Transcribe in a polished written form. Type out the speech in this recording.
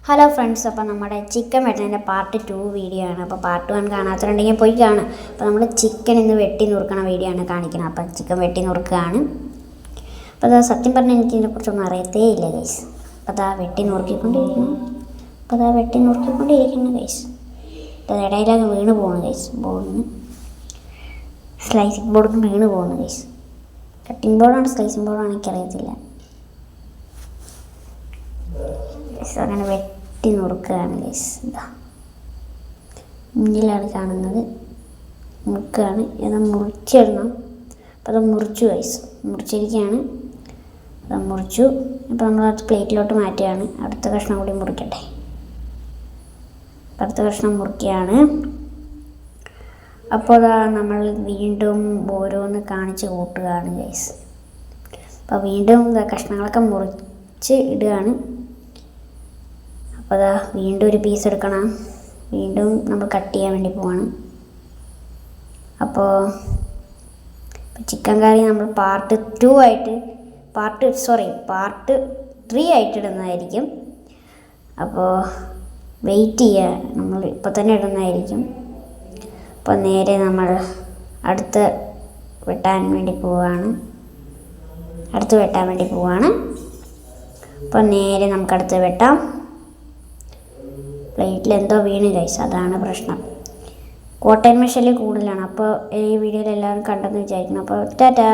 Hello friends, അപ്പോൾ നമ്മുടെ chicken വെട്ടുന്നതിൻ്റെ part 2 video ആണ്. അപ്പോൾ പാർട്ട് 1 കാണാത്തതുണ്ടെങ്കിൽ പോയി കാണും. അപ്പോൾ നമ്മൾ ചിക്കൻ ഇന്ന് വെട്ടി നുറുക്കണ വീഡിയോ ആണ് കാണിക്കുന്നത്. അപ്പോൾ ചിക്കൻ വെട്ടി നുറുക്കുകയാണ്. അപ്പോൾ അതാ സത്യം പറഞ്ഞാൽ എനിക്ക് ഇതിനെക്കുറിച്ചൊന്നും അറിയത്തേ ഇല്ല ഗൈസ്. അപ്പോൾ അതാ വെട്ടി നുറുക്കിക്കൊണ്ടിരിക്കുന്നു ഗൈസ്. അപ്പോൾ ഇടയിലൊക്കെ വീണ് പോകുന്നു ഗൈസ്. ബോർഡിന് സ്ലൈസിങ് ബോർഡിന് വീണ് പോകുന്നു ഗൈസ്. കട്ടിംഗ് ബോർഡാണ് സ്ലൈസിങ് ബോർഡാണ് എനിക്കറിയത്തില്ല. അങ്ങനെ വെട്ടി നുറുക്കുകയാണ് ഗൈസ്. ഇതാ മുന്നിലാണ് കാണുന്നത്, മുറുക്കുകയാണ്. ഇത് മുറിച്ചിടണം. അപ്പോൾ അത് മുറിച്ചു ഗൈസ്, മുറിച്ചിരിക്കുകയാണ്. അത് മുറിച്ചു. അപ്പോൾ നമ്മൾ അത് പ്ലേറ്റിലോട്ട് മാറ്റുകയാണ്. അടുത്ത കഷ്ണം കൂടി മുറിക്കട്ടെ. അടുത്ത കഷ്ണം മുറിക്കുകയാണ്. അപ്പോൾ അതാ നമ്മൾ വീണ്ടും ഓരോന്ന് കാണിച്ച് കൂട്ടുകയാണ് ഗൈസ്. അപ്പോൾ വീണ്ടും കഷ്ണങ്ങളൊക്കെ മുറിച്ച് ഇടുകയാണ്. അപ്പോൾ അതാ വീണ്ടും ഒരു പീസ് എടുക്കണം. വീണ്ടും നമ്മൾ കട്ട് ചെയ്യാൻ വേണ്ടി പോവാണ്. അപ്പോൾ ചിക്കൻ കറി നമ്മൾ പാർട്ട് 3 ആയിട്ട് ഇടുന്നതായിരിക്കും. അപ്പോൾ വെയിറ്റ് ചെയ്യുക, നമ്മൾ ഇപ്പോൾ തന്നെ ഇടുന്നതായിരിക്കും. അപ്പോൾ നേരെ നമ്മൾ അടുത്ത് വെട്ടാൻ വേണ്ടി പോവുകയാണ്. അപ്പോൾ നേരെ നമുക്കടുത്ത് വെട്ടാം. പ്ലേറ്റിൽ എന്തോ വീണ് ഗൈസ്, അതാണ് പ്രശ്നം. കോട്ടയം മെഷീനിൽ കൂടുതലാണ്. അപ്പോൾ ഈ വീഡിയോയിൽ എല്ലാവരും കണ്ടെന്ന് വിചാരിക്കണം. അപ്പോൾ ടാറ്റാ.